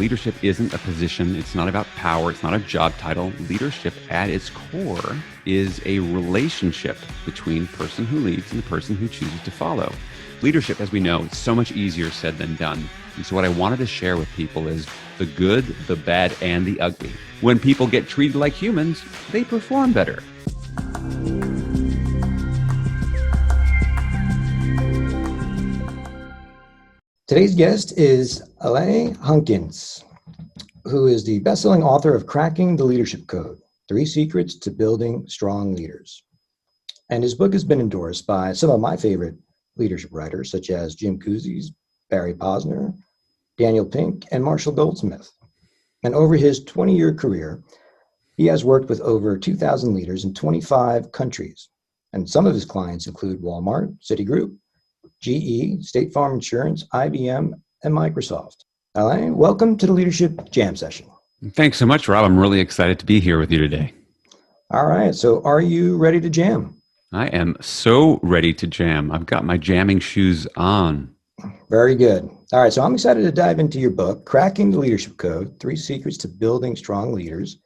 Leadership isn't a position. It's not about power. It's not a job title. Leadership at its core is a relationship between the person who leads and the person who chooses to follow. Leadership, as we know, is so much easier said than done. And so what I wanted to share with people is the good, the bad, and the ugly. When people get treated like humans, they perform better. Today's guest is Alain Hunkins, who is the best-selling author of Cracking the Leadership Code, 3 Secrets to Building Strong Leaders. And his book has been endorsed by some of my favorite leadership writers, such as Jim Cousins, Barry Posner, Daniel Pink, and Marshall Goldsmith. And over his 20-year career, he has worked with over 2,000 leaders in 25 countries. And some of his clients include Walmart, Citigroup, GE, State Farm Insurance, IBM, and Microsoft. Alain, welcome to the Leadership Jam Session. Thanks so much, Rob. I'm really excited to be here with you today. All right. So are you ready to jam? I am so ready to jam. I've got my jamming shoes on. Very good. All right. So I'm excited to dive into your book, Cracking the Leadership Code, 3 Secrets to Building Strong Leaders.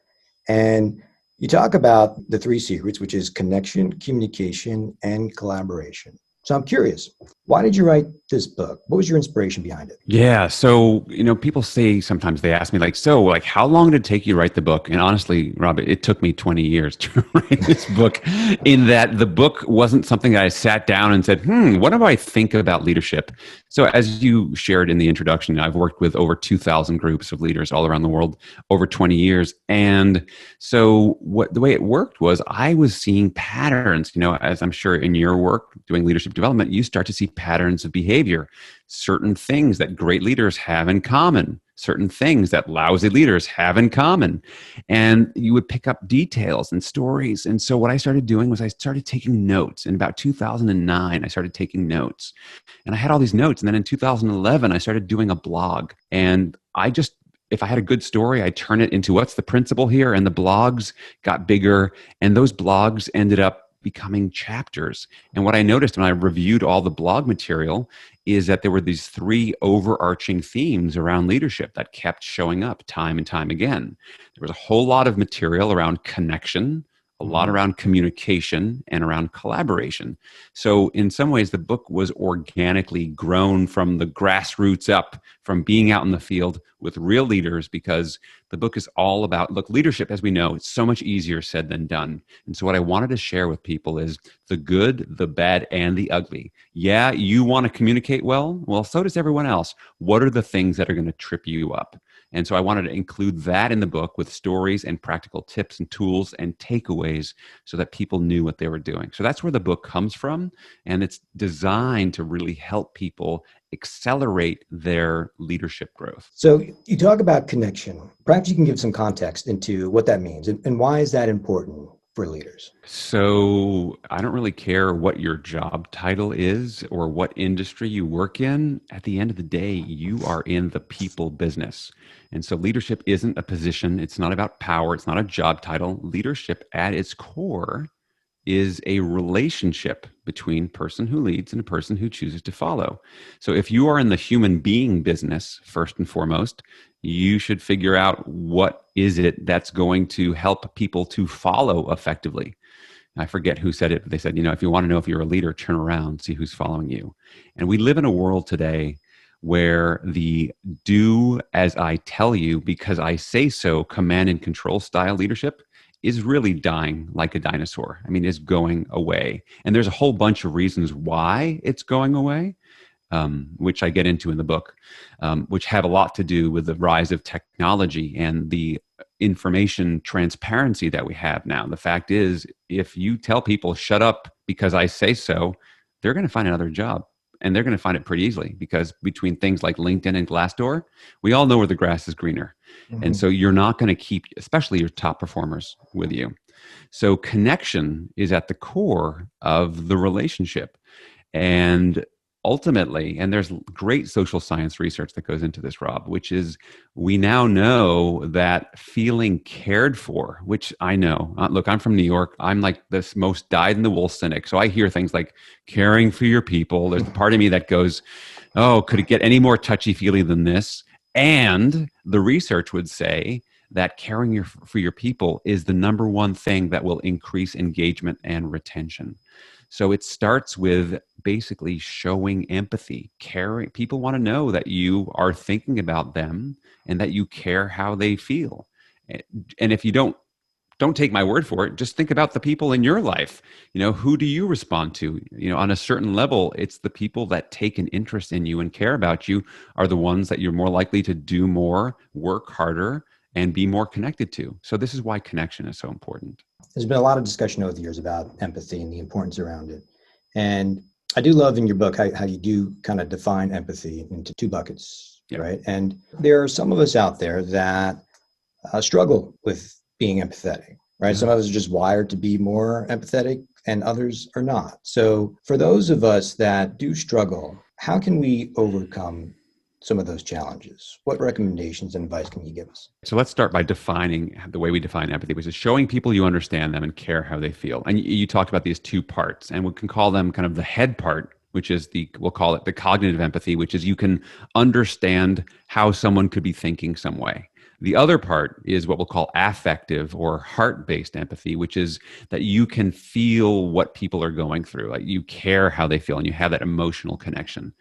And you talk about the 3 secrets, which is connection, communication, and collaboration. So I'm curious, why did you write this book? What was your inspiration behind it? Yeah. So, people say sometimes they ask me how long did it take you to write the book? And honestly, Rob, it took me 20 years to write this book, in that the book wasn't something that I sat down and said, what do I think about leadership? So as you shared in the introduction, I've worked with over 2,000 groups of leaders all around the world over 20 years. And so the way it worked was I was seeing patterns, as I'm sure in your work doing leadership development, you start to see patterns of behavior, certain things that great leaders have in common, certain things that lousy leaders have in common. And you would pick up details and stories. And so what I started doing was I started taking notes. In about 2009, I started taking notes. And I had all these notes. And then in 2011, I started doing a blog. And if I had a good story, I'd turn it into what's the principle here. And the blogs got bigger. And those blogs ended up becoming chapters. And what I noticed when I reviewed all the blog material is that there were these 3 overarching themes around leadership that kept showing up time and time again. There was a whole lot of material around connection, a lot around communication, and around collaboration. So in some ways, the book was organically grown from the grassroots up, from being out in the field with real leaders, because the book is all about, leadership, as we know, it's so much easier said than done. And so what I wanted to share with people is the good, the bad, and the ugly. Yeah, you want to communicate well? Well, so does everyone else. What are the things that are going to trip you up? And so I wanted to include that in the book with stories and practical tips and tools and takeaways so that people knew what they were doing. So that's where the book comes from. And it's designed to really help people accelerate their leadership growth. So you talk about connection. Perhaps you can give some context into what that means and why is that important for leaders? So I don't really care what your job title is or what industry you work in. At the end of the day, you are in the people business. And so leadership isn't a position. It's not about power. It's not a job title. Leadership at its core is a relationship between person who leads and a person who chooses to follow. So if you are in the human being business, first and foremost, you should figure out what is it that's going to help people to follow effectively. I forget who said it, but they said, if you want to know if you're a leader, turn around, see who's following you. And we live in a world today where the do as I tell you because I say so command and control style leadership is really dying like a dinosaur. Is going away. And there's a whole bunch of reasons why it's going away, which I get into in the book, which have a lot to do with the rise of technology and the information transparency that we have now. The fact is, if you tell people, shut up because I say so, they're going to find another job. And they're going to find it pretty easily because between things like LinkedIn and Glassdoor, we all know where the grass is greener. And so you're not going to keep, especially your top performers, with you. So connection is at the core of the relationship. And ultimately, and there's great social science research that goes into this, Rob, which is we now know that feeling cared for, which I know, look, I'm from New York. I'm like this most dyed-in-the-wool cynic. So I hear things like caring for your people. There's the part of me that goes, oh, could it get any more touchy-feely than this? And the research would say that for your people is the number one thing that will increase engagement and retention. So it starts with basically showing empathy, caring. People want to know that you are thinking about them and that you care how they feel. And if you don't take my word for it, just think about the people in your life. Who do you respond to? On a certain level, it's the people that take an interest in you and care about you are the ones that you're more likely to do more, work harder, and be more connected to. So this is why connection is so important. There's been a lot of discussion over the years about empathy and the importance around it. And I do love in your book how you do kind of define empathy into two buckets, Yeah. right? And there are some of us out there that struggle with being empathetic, right? Yeah. Some of us are just wired to be more empathetic and others are not. So for those of us that do struggle, how can we overcome some of those challenges? What recommendations and advice can you give us? So let's start by defining the way we define empathy, which is showing people you understand them and care how they feel. And you talked about these two parts, and we can call them kind of the head part, which is we'll call it the cognitive empathy, which is you can understand how someone could be thinking some way. The other part is what we'll call affective or heart-based empathy, which is that you can feel what people are going through. Like you care how they feel and you have that emotional connection.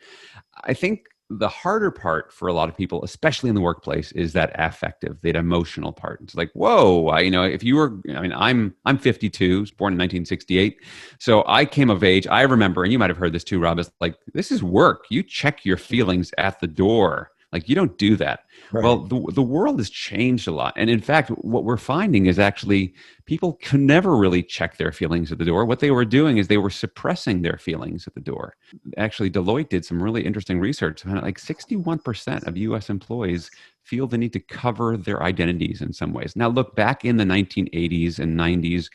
I think the harder part for a lot of people, especially in the workplace, is that affective, that emotional part. It's like, whoa, if you were, I'm 52, was born in 1968. So I came of age. I remember, and you might have heard this too, Rob, is like, this is work. You check your feelings at the door. Like you don't do that. Right. Well, the world has changed a lot. And in fact, what we're finding is actually people could never really check their feelings at the door. What they were doing is they were suppressing their feelings at the door. Actually, Deloitte did some really interesting research. Like 61% of US employees feel the need to cover their identities in some ways. Now, look, back in the 1980s and 90s,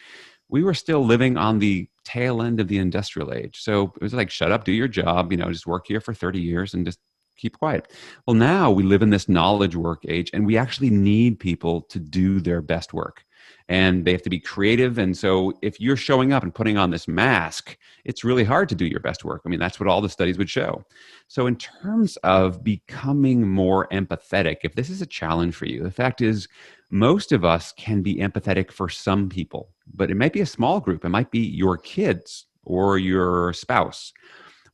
we were still living on the tail end of the industrial age. So it was like, shut up, do your job, just work here for 30 years and just keep quiet. Well, now we live in this knowledge work age, and we actually need people to do their best work. And they have to be creative. And so if you're showing up and putting on this mask, it's really hard to do your best work. That's what all the studies would show. So in terms of becoming more empathetic, if this is a challenge for you, the fact is most of us can be empathetic for some people, but it might be a small group. It might be your kids or your spouse.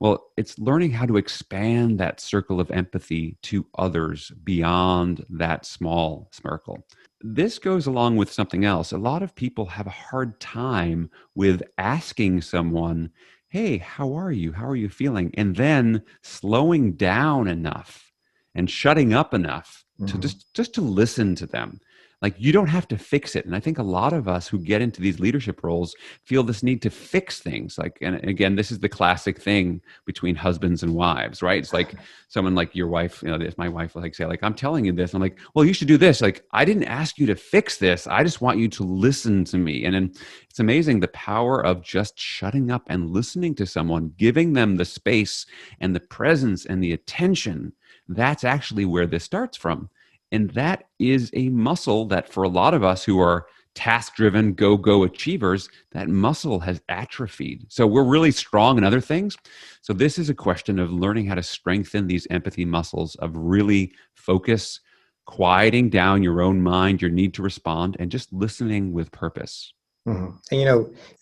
Well, it's learning how to expand that circle of empathy to others beyond that small circle. This goes along with something else. A lot of people have a hard time with asking someone, hey, how are you? How are you feeling? And then slowing down enough and shutting up enough to just to listen to them. Like you don't have to fix it. And I think a lot of us who get into these leadership roles feel this need to fix things. Like, and again, this is the classic thing between husbands and wives, right? It's like someone like your wife, my wife will say, I'm telling you this. I'm like, well, you should do this. Like, I didn't ask you to fix this. I just want you to listen to me. And then it's amazing the power of just shutting up and listening to someone, giving them the space and the presence and the attention. That's actually where this starts from. And that is a muscle that for a lot of us who are task-driven, go achievers, that muscle has atrophied. So we're really strong in other things. So this is a question of learning how to strengthen these empathy muscles of really focus, quieting down your own mind, your need to respond, and just listening with purpose. And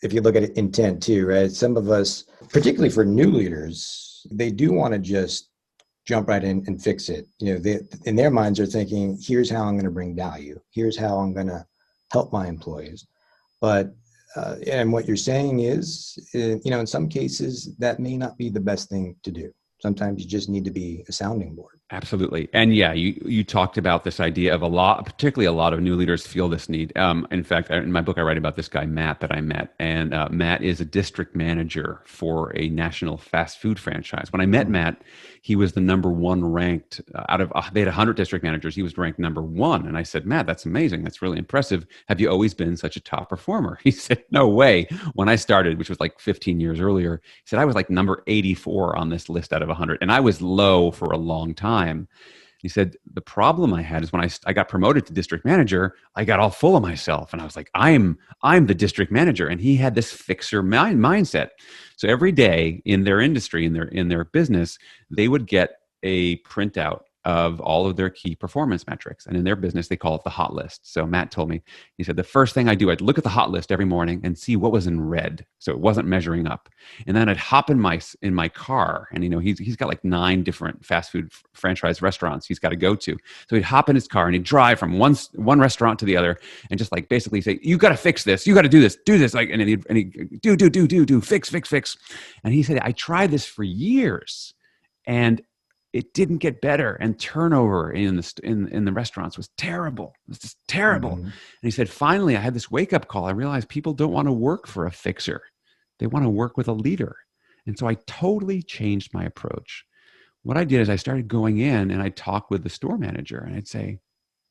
if you look at intent too, right? Some of us, particularly for new leaders, they do want to just jump right in and fix it. They, in their minds are thinking, here's how I'm going to bring value. Here's how I'm going to help my employees. But, and what you're saying is, in some cases, that may not be the best thing to do. Sometimes you just need to be a sounding board. Absolutely. And yeah, you talked about this idea of particularly a lot of new leaders feel this need. In fact, in my book, I write about this guy, Matt, that I met. And Matt is a district manager for a national fast food franchise. When I met Matt, he was the number one ranked out of, they had 100 district managers. He was ranked number one. And I said, Matt, that's amazing. That's really impressive. Have you always been such a top performer? He said, no way. When I started, which was like 15 years earlier, he said, I was like number 84 on this list out of 100. And I was low for a long time. He said, the problem I had is when I got promoted to district manager, I got all full of myself. And I was like, I'm the district manager. And he had this fixer mindset. So every day in their industry, in their business, they would get a printout of all of their key performance metrics. And in their business, they call it the hot list. So Matt told me, he said, the first thing I do, I'd look at the hot list every morning and see what was in red. So it wasn't measuring up. And then I'd hop in my car, and he's got like 9 different fast food franchise restaurants he's got to go to. So he'd hop in his car and he'd drive from one restaurant to the other and just like basically say, you got to fix this, you got to do this, like, and he'd do, fix. And he said, I tried this for years, and it didn't get better, and turnover in the restaurants was terrible. It was just terrible. Mm-hmm. And he said, finally, I had this wake up call. I realized people don't want to work for a fixer. They want to work with a leader. And so I totally changed my approach. What I did is I started going in and I'd talk with the store manager and I'd say,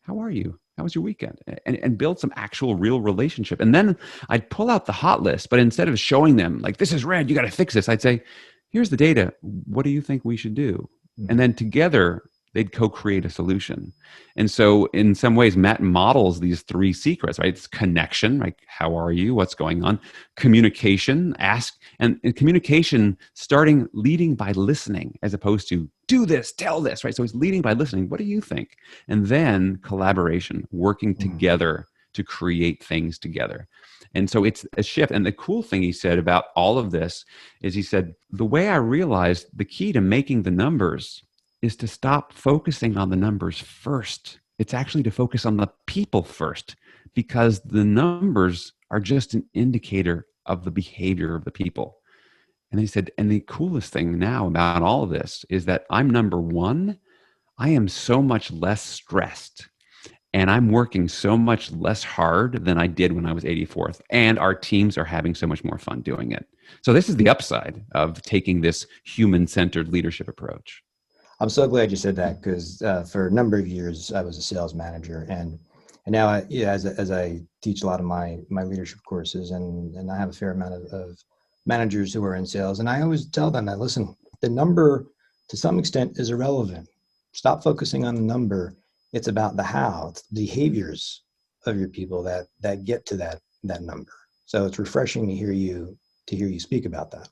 how are you? How was your weekend? And build some actual real relationship. And then I'd pull out the hot list, but instead of showing them like, this is red, you got to fix this, I'd say, here's the data. What do you think we should do? And then together they'd co-create a solution. And so in some ways, Matt models these 3 secrets, right? It's connection, like how are you? What's going on? Communication, ask, and communication leading by listening as opposed to do this, tell this, right? So he's leading by listening. What do you think? And then collaboration, working together to create things together. And so it's a shift. And the cool thing he said about all of this is he said, the way I realized the key to making the numbers is to stop focusing on the numbers first. It's actually to focus on the people first, because the numbers are just an indicator of the behavior of the people. And he said, and the coolest thing now about all of this is that I'm number 1. I am so much less stressed. And I'm working so much less hard than I did when I was 84th. And our teams are having so much more fun doing it. So this is the upside of taking this human-centered leadership approach. I'm so glad you said that, because for a number of years, I was a sales manager. And now as I teach a lot of my leadership courses, and I have a fair amount of managers who are in sales. And I always tell them that, listen, the number to some extent is irrelevant. Stop focusing on the number. It's about the how, it's the behaviors of your people that get to that number. So it's refreshing to hear you speak about that.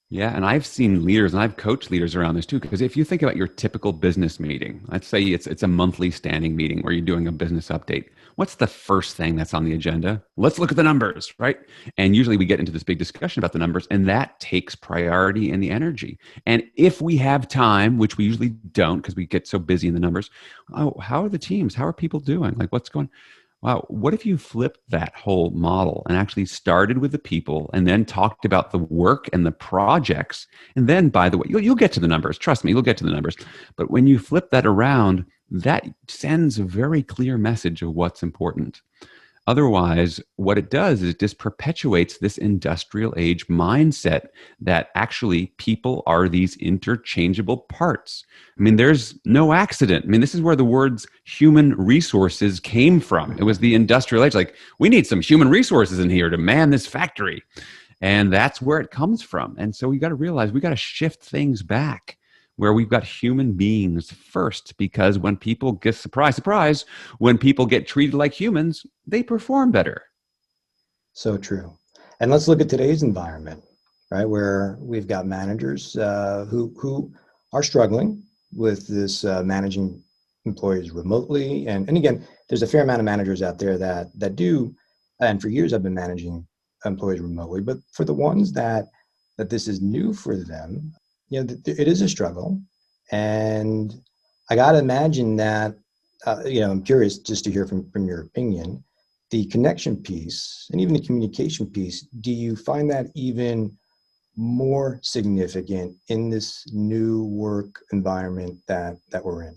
Yeah, and I've seen leaders, and I've coached leaders around this too, because if you think about your typical business meeting, let's say it's a monthly standing meeting where you're doing a business update. What's the first thing that's on the agenda? Let's look at the numbers, right? And usually we get into this big discussion about the numbers, and that takes priority and the energy. And if we have time, which we usually don't because we get so busy in the numbers, how are the teams? How are people doing? Like, what's going on? Wow, what if you flipped that whole model and actually started with the people and then talked about the work and the projects? And then, by the way, you'll get to the numbers. Trust me, you'll get to the numbers. But when you flip that around, that sends a very clear message of what's important. Otherwise, what it does is it just perpetuates this industrial age mindset that actually people are these interchangeable parts. I mean, there's no accident. I mean, this is where the words human resources came from. It was the industrial age. Like, we need some human resources in here to man this factory. And that's where it comes from. And so we got to realize we got to shift things back, where we've got human beings first, because when people get, surprise, when people get treated like humans, they perform better. So true. And let's look at today's environment, right? Where we've got managers who are struggling with this managing employees remotely. And again, there's a fair amount of managers out there that do, and for years I've been managing employees remotely, but for the ones that this is new for them, it is a struggle. And I got to imagine that, I'm curious just to hear from your opinion, the connection piece and even the communication piece, do you find that even more significant in this new work environment that we're in?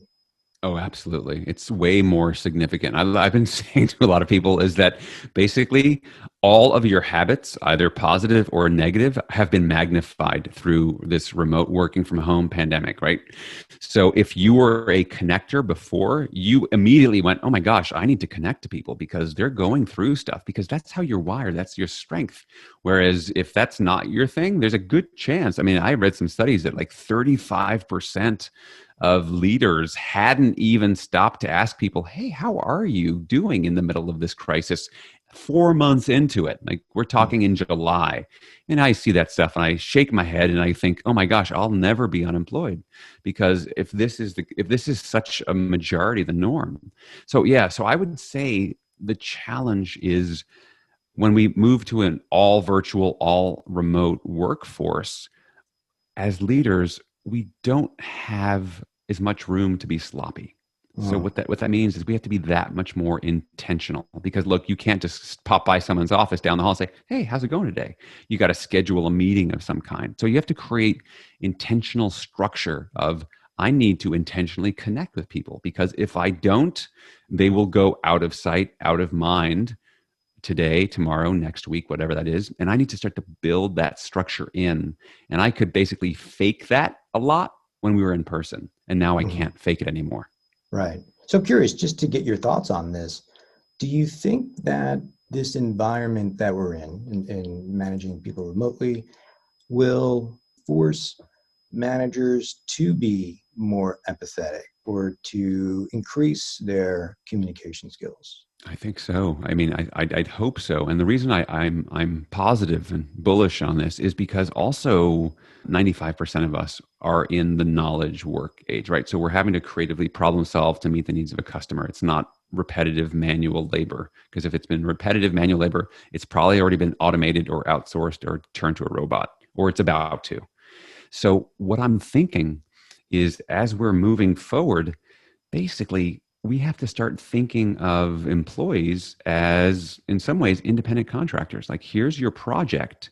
Oh, absolutely. It's way more significant. I've been saying to a lot of people is that basically all of your habits, either positive or negative, have been magnified through this remote working from home pandemic, right? So if you were a connector before, you immediately went, oh my gosh, I need to connect to people because they're going through stuff, because that's how you're wired. That's your strength. Whereas if that's not your thing, there's a good chance. I mean, I read some studies that like 35% of leaders hadn't even stopped to ask people, hey, how are you doing in the middle of this crisis? 4 months into it. Like we're talking in July, and I see that stuff and I shake my head and I think, oh my gosh, I'll never be unemployed, because if this is such a majority, the norm. So yeah, so I would say the challenge is when we move to an all virtual, all remote workforce, as leaders, we don't have as much room to be sloppy. So Mm. what that means is we have to be that much more intentional, because look, you can't just pop by someone's office down the hall and say, "Hey, how's it going today?" You got to schedule a meeting of some kind. So you have to create intentional structure of, I need to intentionally connect with people, because if I don't, they will go out of sight, out of mind today, tomorrow, next week, whatever that is. And I need to start to build that structure in. And I could basically fake that a lot when we were in person. And now I Mhm. can't fake it anymore. Right. So I'm curious, just to get your thoughts on this, do you think that this environment that we're in managing people remotely, will force managers to be more empathetic or to increase their communication skills? I think so. I mean, I'd hope so. And the reason I'm positive and bullish on this is because also 95% of us are in the knowledge work age, right? So we're having to creatively problem solve to meet the needs of a customer. It's not repetitive manual labor, because if it's been repetitive manual labor, it's probably already been automated or outsourced or turned to a robot, or it's about to. So what I'm thinking is, as we're moving forward, basically we have to start thinking of employees as, in some ways, independent contractors. Like, here's your project,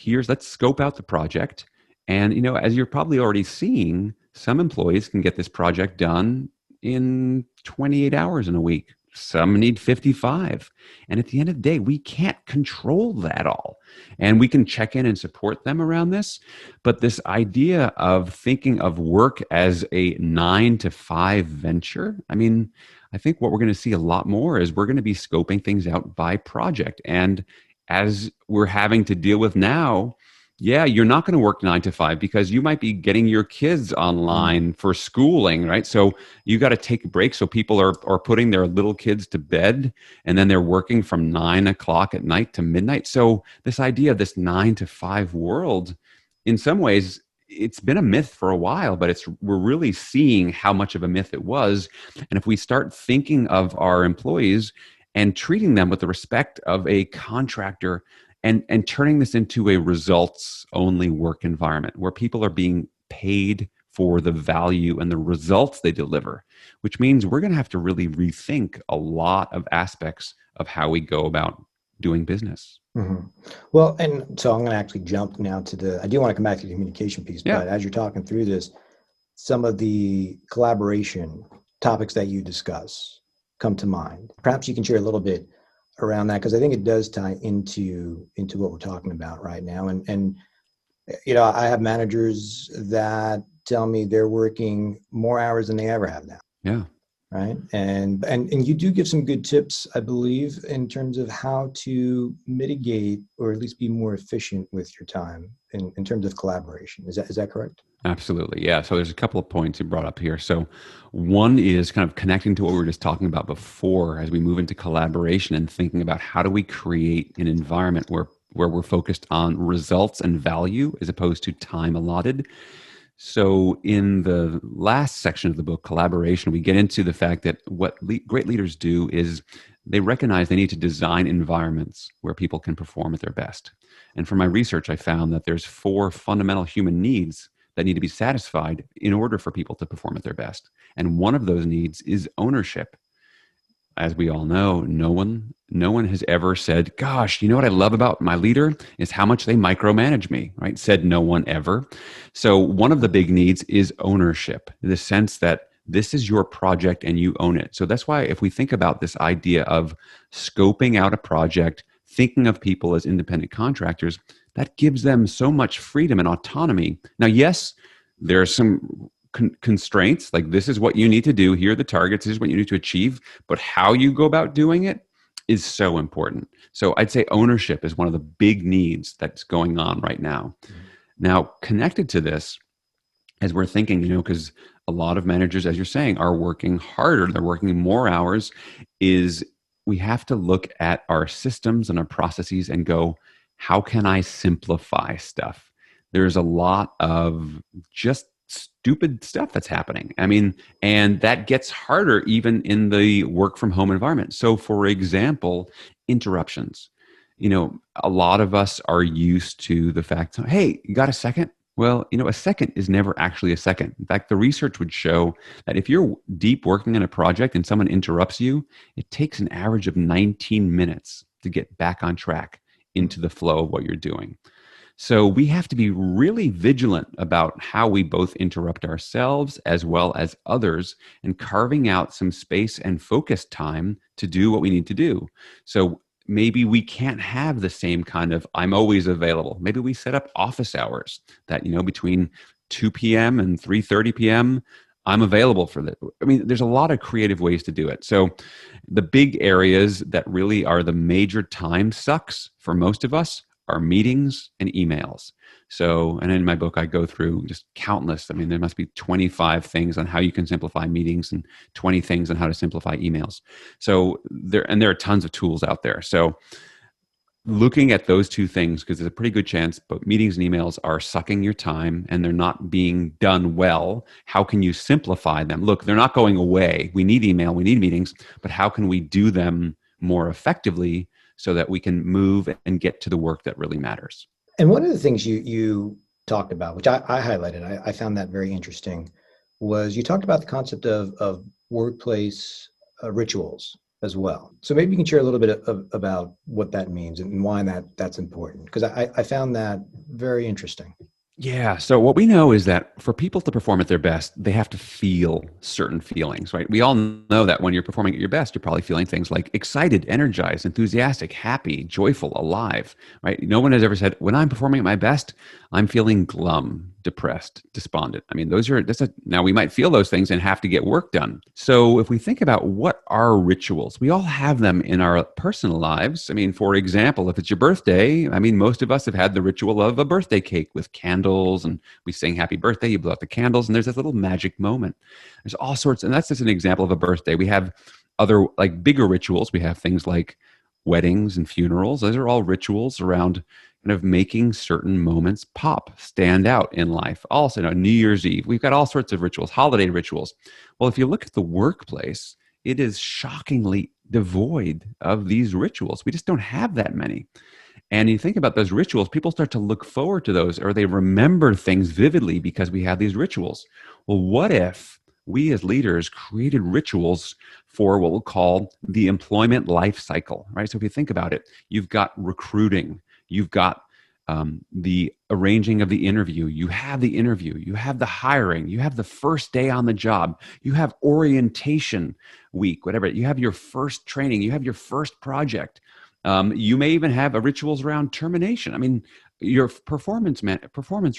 let's scope out the project. And as you're probably already seeing, some employees can get this project done in 28 hours in a week, some need 55. And at the end of the day, we can't control that all, and we can check in and support them around this. But this idea of thinking of work as a 9 to 5 venture, I mean, I think what we're going to see a lot more is we're going to be scoping things out by project. And as we're having to deal with now, yeah, you're not going to work 9 to 5, because you might be getting your kids Mm. online for schooling, right? So you got to take a break. So people are putting their little kids to bed, and then they're working from 9 o'clock at night to midnight. So this idea of this 9 to 5 world, in some ways, it's been a myth for a while, but we're really seeing how much of a myth it was. And if we start thinking of our employees and treating them with the respect of a contractor, and turning this into a results only work environment where people are being paid for the value and the results they deliver, which means we're going to have to really rethink a lot of aspects of how we go about doing business. Mhm. Well, and so I'm going to actually jump now I do want to come back to the communication piece, Yeah. but as you're talking through this, some of the collaboration topics that you discuss come to mind. Perhaps you can share a little bit around that, because I think it does tie into what we're talking about right now. And I have managers that tell me they're working more hours than they ever have now. Yeah. Right. And you do give some good tips, I believe, in terms of how to mitigate or at least be more efficient with your time in terms of collaboration. Is that correct? Absolutely. Yeah. So there's a couple of points you brought up here. So one is kind of connecting to what we were just talking about before, as we move into collaboration and thinking about how do we create an environment where we're focused on results and value as opposed to time allotted. So in the last section of the book, Collaboration, we get into the fact that what great leaders do is they recognize they need to design environments where people can perform at their best. And from my research, I found that there's 4 fundamental human needs that need to be satisfied in order for people to perform at their best. And one of those needs is ownership. As we all know, no one has ever said, "Gosh, you know what I love about my leader is how much they micromanage me," right? Said no one ever. So one of the big needs is ownership, the sense that this is your project and you own it. So that's why, if we think about this idea of scoping out a project, thinking of people as independent contractors, that gives them so much freedom and autonomy. Now, yes, there are some constraints, like this is what you need to do, here are the targets, this is what you need to achieve, but how you go about doing it is so important. So I'd say ownership is one of the big needs that's going on right now. Now, connected to this, as we're thinking, because a lot of managers, as you're saying, are working harder, they're working more hours, is we have to look at our systems and our processes and go, how can I simplify stuff? There's a lot of just stupid stuff that's happening. I mean, and that gets harder even in the work from home environment. So, for example, interruptions. A lot of us are used to the fact, hey, you got a second? Well, a second is never actually a second. In fact, the research would show that if you're deep working on a project and someone interrupts you, it takes an average of 19 minutes to get back on track into the flow of what you're doing. So we have to be really vigilant about how we both interrupt ourselves as well as others, and carving out some space and focus time to do what we need to do. So maybe we can't have the same kind of I'm always available. Maybe we set up office hours that, between 2 p.m. and 3:30 p.m., I'm available for that. I mean, there's a lot of creative ways to do it. So the big areas that really are the major time sucks for most of us are meetings and emails. So, and in my book, I go through just countless. I mean, there must be 25 things on how you can simplify meetings and 20 things on how to simplify emails. So there are tons of tools out there. So looking at those two things, because there's a pretty good chance both meetings and emails are sucking your time and they're not being done well. How can you simplify them? Look, they're not going away. We need email, we need meetings, but how can we do them more effectively so that we can move and get to the work that really matters? And one of the things you talked about, which I highlighted, I found that very interesting, was you talked about the concept of workplace rituals as well. So maybe you can share a little bit about what that means and why that's important, because I found that very interesting. Yeah. So what we know is that for people to perform at their best, they have to feel certain feelings, right? We all know that when you're performing at your best, you're probably feeling things like excited, energized, enthusiastic, happy, joyful, alive, right? No one has ever said, when I'm performing at my best, I'm feeling glum, depressed, despondent. I mean, now we might feel those things and have to get work done. So if we think about what are rituals, we all have them in our personal lives. I mean, for example, if it's your birthday, I mean, most of us have had the ritual of a birthday cake with candles, and we sing happy birthday, you blow out the candles, and there's this little magic moment. There's all sorts, and that's just an example of a birthday. We have other like bigger rituals. We have things like weddings and funerals. Those are all rituals around kind of making certain moments pop, stand out in life. Also, New Year's Eve, we've got all sorts of rituals, holiday rituals. Well, if you look at the workplace, it is shockingly devoid of these rituals. We just don't have that many. And you think about those rituals, people start to look forward to those, or they remember things vividly because we have these rituals. Well, what if we as leaders created rituals for what we'll call the employment life cycle, right? So if you think about it, you've got recruiting, you've got the arranging of the interview, you have the hiring, you have the first day on the job, you have orientation week, whatever, you have your first training, you have your first project. You may even have rituals around termination. I mean, your performance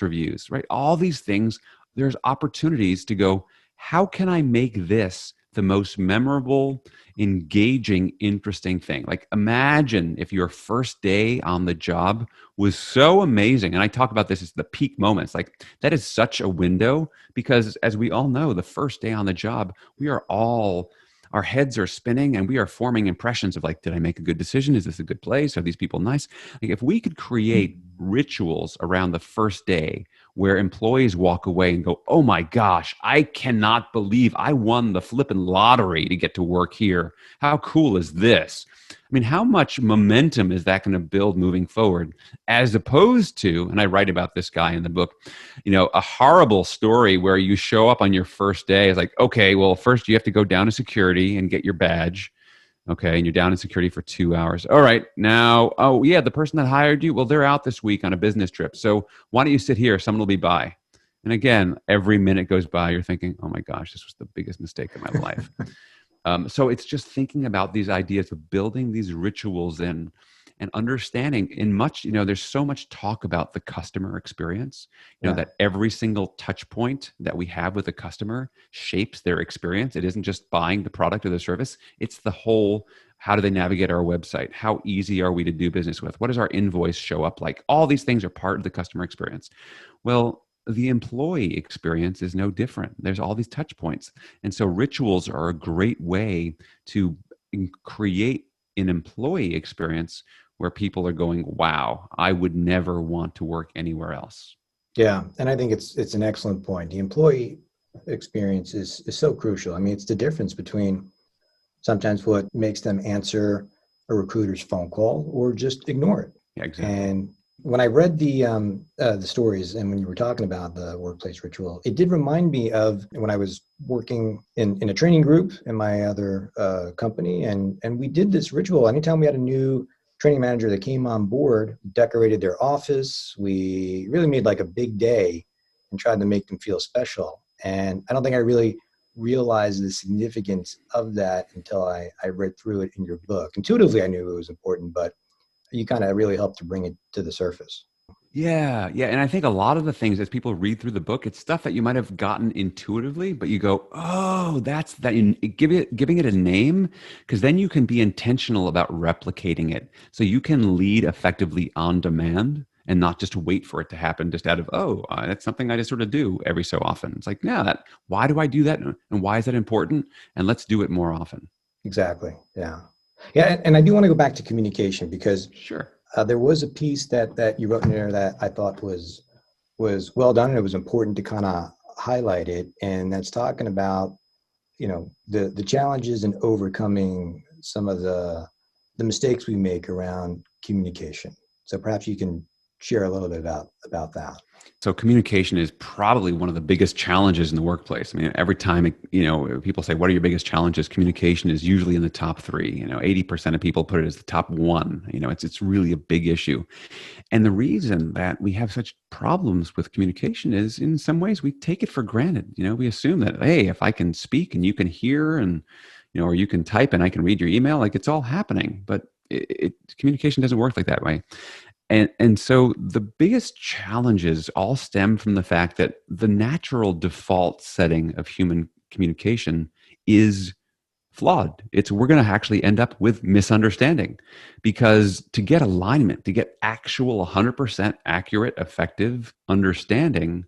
reviews, right? All these things, there's opportunities to go, how can I make this the most memorable, engaging, interesting thing? Like imagine if your first day on the job was so amazing. And I talk about this as the peak moments. Like that is such a window because as we all know, the first day on the job, our heads are spinning and we are forming impressions of like, did I make a good decision? Is this a good place? Are these people nice? Like if we could create rituals around the first day where employees walk away and go, oh my gosh, I cannot believe I won the flippin' lottery to get to work here. How cool is this? I mean, how much momentum is that going to build moving forward as opposed to, and I write about this guy in the book, a horrible story where you show up on your first day. It's like, okay, well, first you have to go down to security and get your badge. Okay, and you're down in security for 2 hours. All right, now, oh yeah, the person that hired you, well, they're out this week on a business trip. So why don't you sit here? Someone will be by. And again, every minute goes by, you're thinking, oh my gosh, this was the biggest mistake of my life. So it's just thinking about these ideas of building these rituals in and understanding there's so much talk about the customer experience, that every single touch point that we have with a customer shapes their experience. It isn't just buying the product or the service. It's the whole, how do they navigate our website? How easy are we to do business with? What does our invoice show up like? All these things are part of the customer experience. Well, the employee experience is no different. There's all these touch points. And so rituals are a great way to create an employee experience where people are going, wow, I would never want to work anywhere else. Yeah, and I think it's an excellent point. The employee experience is so crucial. I mean, it's the difference between sometimes what makes them answer a recruiter's phone call or just ignore it. Yeah, exactly. And when I read the stories and when you were talking about the workplace ritual, it did remind me of when I was working in a training group in my other company, and we did this ritual. Anytime we had a new training manager that came on board, decorated their office. We really made like a big day and tried to make them feel special. And I don't think I really realized the significance of that until I read through it in your book. Intuitively, I knew it was important, but you kind of really helped to bring it to the surface. Yeah, yeah. And I think a lot of the things as people read through the book, it's stuff that you might have gotten intuitively, but you go, oh, that's that. You giving it a name, because then you can be intentional about replicating it. So you can lead effectively on demand and not just wait for it to happen just out of, oh, that's something I just sort of do every so often. It's like, no, why do I do that? And why is that important? And let's do it more often. Exactly. Yeah. Yeah. And I do want to go back to communication because Sure. there was a piece that you wrote in there that I thought was well done, and it was important to kind of highlight it. And that's talking about the challenges in overcoming some of the mistakes we make around communication. So perhaps you can share a little bit about that. So communication is probably one of the biggest challenges in the workplace. I mean, every time, people say, what are your biggest challenges? Communication is usually in the top three. 80% of people put it as the top one. It's really a big issue. And the reason that we have such problems with communication is in some ways we take it for granted. We assume that, hey, if I can speak and you can hear and, or you can type and I can read your email, like it's all happening. But communication doesn't work like that way. And so the biggest challenges all stem from the fact that the natural default setting of human communication is flawed. We're going to actually end up with misunderstanding, because to get alignment, to get actual 100% accurate, effective understanding,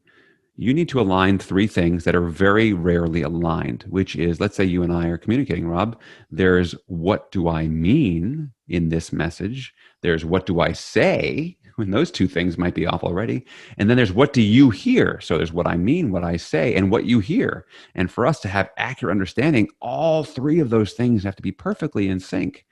you need to align three things that are very rarely aligned, which is, let's say you and I are communicating, Rob. There's what do I mean in this message? There's what do I say? When those two things might be off already. And then there's what do you hear? So there's what I mean, what I say, and what you hear. And for us to have accurate understanding, all three of those things have to be perfectly in sync.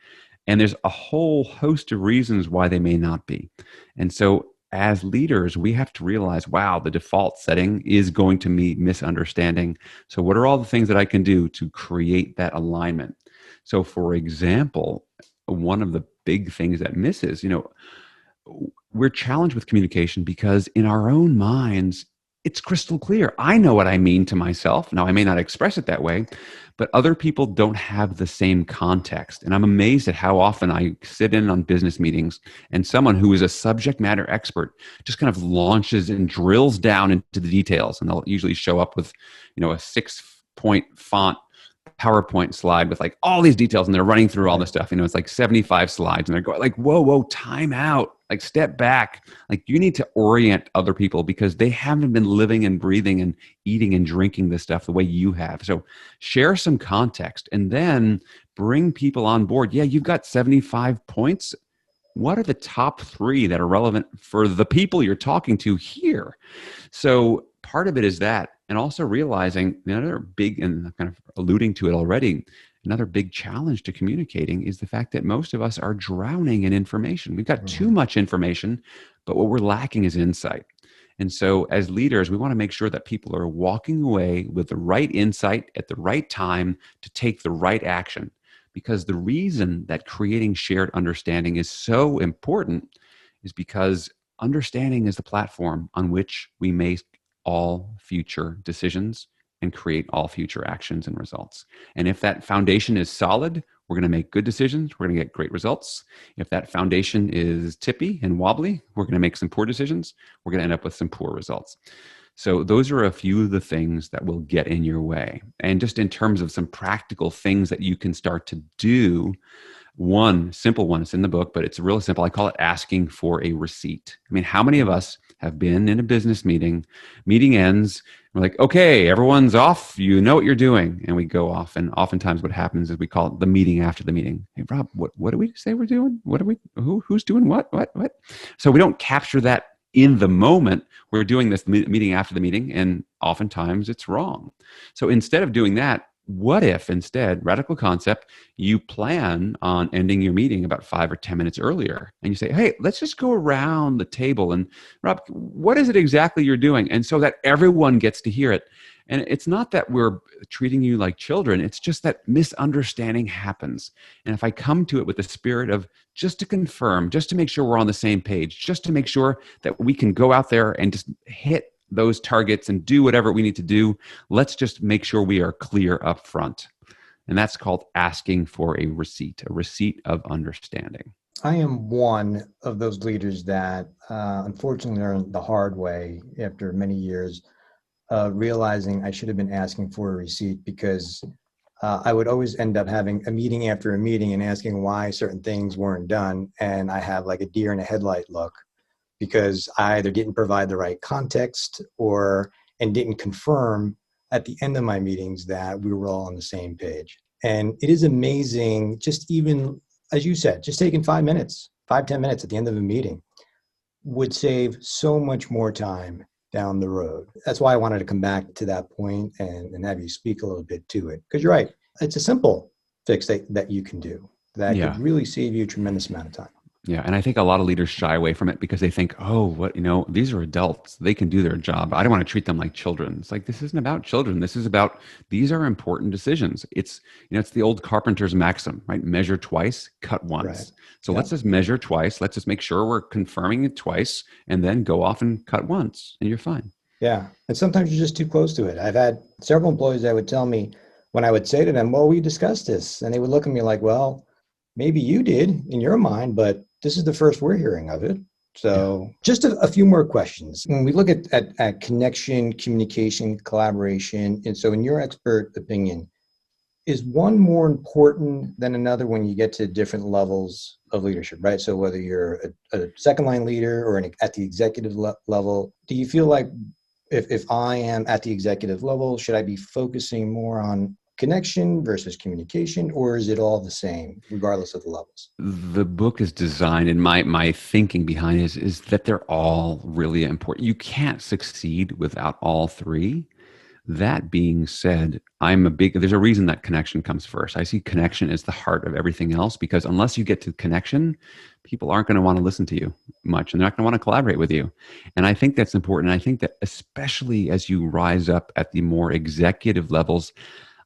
And there's a whole host of reasons why they may not be. And so as leaders, we have to realize, wow, the default setting is going to be misunderstanding. So what are all the things that I can do to create that alignment? So for example, one of the big things that misses, we're challenged with communication because in our own minds, it's crystal clear. I know what I mean to myself. Now, I may not express it that way, but other people don't have the same context. And I'm amazed at how often I sit in on business meetings and someone who is a subject matter expert just kind of launches and drills down into the details. And they'll usually show up with, a 6-point font PowerPoint slide with like all these details, and they're running through all this stuff. It's like 75 slides, and they're going like, whoa, time out. Like, step back. Like, you need to orient other people because they haven't been living and breathing and eating and drinking this stuff the way you have. So share some context and then bring people on board. Yeah, you've got 75 points. What are the top three that are relevant for the people you're talking to here? So part of it is that, and also realizing another big, and I'm kind of alluding to it already, another big challenge to communicating is the fact that most of us are drowning in information. We've got too much information, but what we're lacking is insight. And so as leaders, we want to make sure that people are walking away with the right insight at the right time to take the right action. Because the reason that creating shared understanding is so important is because understanding is the platform on which we make all future decisions and create all future actions and results. And if that foundation is solid, we're going to make good decisions. We're going to get great results. If that foundation is tippy and wobbly, we're going to make some poor decisions. We're going to end up with some poor results. So those are a few of the things that will get in your way. And just in terms of some practical things that you can start to do, One simple one, it's in the book, but it's really simple. I call it asking for a receipt. I mean, how many of us have been in a business meeting ends, we're like, okay, everyone's off, you know what you're doing. And we go off. And oftentimes what happens is we call it the meeting after the meeting. Hey, Rob, what do we say we're doing? Who's doing what? So we don't capture that in the moment. We're doing this meeting after the meeting, and oftentimes it's wrong. So instead of doing that, what if instead, radical concept, you plan on ending your meeting about 5 or 10 minutes earlier, and you say, hey, let's just go around the table and Rob, what is it exactly you're doing? And so that everyone gets to hear it. And it's not that we're treating you like children. It's just that misunderstanding happens. And if I come to it with the spirit of just to confirm, just to make sure we're on the same page, just to make sure that we can go out there and just hit those targets and do whatever we need to do, let's just make sure we are clear up front. And that's called asking for a receipt of understanding. I am one of those leaders that unfortunately learned the hard way after many years realizing I should have been asking for a receipt, because I would always end up having a meeting after a meeting and asking why certain things weren't done. And I have like a deer in a headlight look, because I either didn't provide the right context and didn't confirm at the end of my meetings that we were all on the same page. And it is amazing, just even, as you said, just taking 10 minutes at the end of a meeting would save so much more time down the road. That's why I wanted to come back to that point and have you speak a little bit to it. Because you're right, it's a simple fix that you can do that could really save you a tremendous amount of time. Yeah. And I think a lot of leaders shy away from it because they think, oh, these are adults. They can do their job. I don't want to treat them like children. It's like, this isn't about children. This is about, these are important decisions. It's the old carpenter's maxim, right? Measure twice, cut once. Right. So let's just measure twice. Let's just make sure we're confirming it twice and then go off and cut once and you're fine. Yeah. And sometimes you're just too close to it. I've had several employees that would tell me when I would say to them, well, we discussed this. And they would look at me like, well, maybe you did in your mind, but this is the first we're hearing of it. So just a few more questions. When we look at connection, communication, collaboration, and so in your expert opinion, is one more important than another when you get to different levels of leadership, right? So whether you're a second line leader or at the executive level, do you feel like if I am at the executive level, should I be focusing more on connection versus communication, or is it all the same regardless of the levels? The book is designed, and my thinking behind it is that they're all really important. You can't succeed without all three. That being said, there's a reason that connection comes first. I see connection as the heart of everything else, because unless you get to connection, people aren't going to want to listen to you much, and they're not going to want to collaborate with you. And I think that's important. And I think that especially as you rise up at the more executive levels,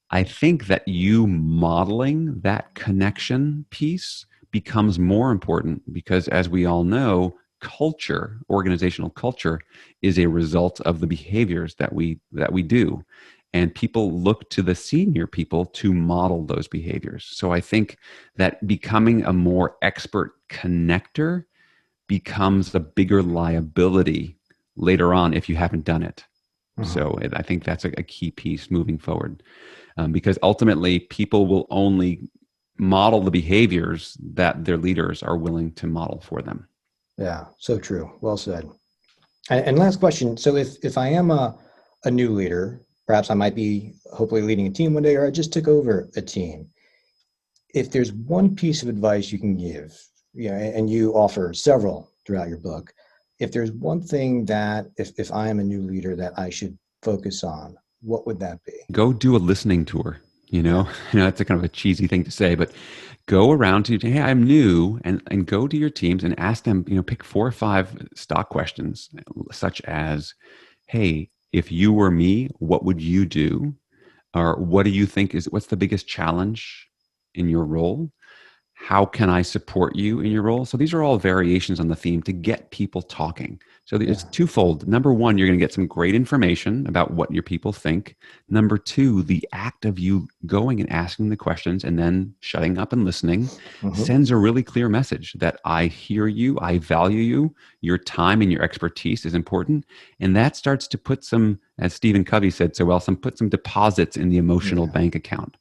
I think that you modeling that connection piece becomes more important, because as we all know, culture, organizational culture, is a result of the behaviors that we do. And people look to the senior people to model those behaviors. So I think that becoming a more expert connector becomes a bigger liability later on if you haven't done it. Mm-hmm. So I think that's a key piece moving forward. Because ultimately, people will only model the behaviors that their leaders are willing to model for them. Yeah, so true. Well said. And last question. So if I am a new leader, perhaps I might be hopefully leading a team one day, or I just took over a team. If there's one piece of advice you can give, and you offer several throughout your book, if there's one thing that if I am a new leader that I should focus on, what would that be? Go do a listening tour. That's a kind of a cheesy thing to say, but go around to, hey, I'm new, and go to your teams and ask them, pick 4 or 5 stock questions, such as, hey, if you were me, what would you do? Or what do you think what's the biggest challenge in your role? How can I support you in your role? So these are all variations on the theme to get people talking, So it's Yeah. twofold. Number one, you're going to get some great information about what your people think. Number two, the act of you going and asking the questions and then shutting up and listening Hmm. sends a really clear message that I hear you, I value you, your time and your expertise is important. And that starts to put some, as Stephen Covey said so well, put some deposits in the emotional Yeah. bank account.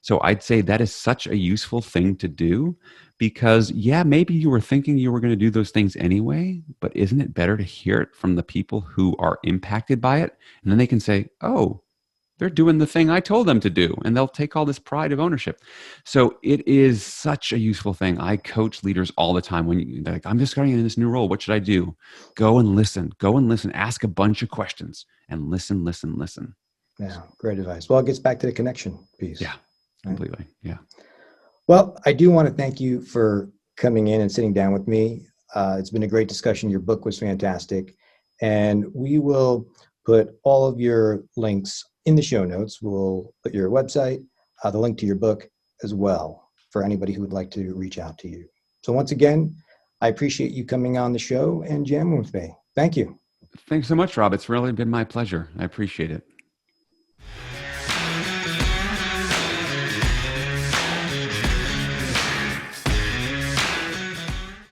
So I'd say that is such a useful thing to do because, yeah, maybe you were thinking you were going to do those things anyway, but isn't it better to hear it from the people who are impacted by it? And then they can say, oh, they're doing the thing I told them to do, and they'll take all this pride of ownership. So it is such a useful thing. I coach leaders all the time when they're like, I'm just starting in this new role. What should I do? Go and listen. Go and listen. Ask a bunch of questions and listen, listen, listen. Yeah. Great advice. Well, it gets back to the connection piece. Yeah, Right? completely. Yeah. Well, I do want to thank you for coming in and sitting down with me. It's been a great discussion. Your book was fantastic. And we will put all of your links in the show notes. We'll put your website, the link to your book as well for anybody who would like to reach out to you. So once again, I appreciate you coming on the show and jamming with me. Thank you. Thanks so much, Rob. It's really been my pleasure. I appreciate it.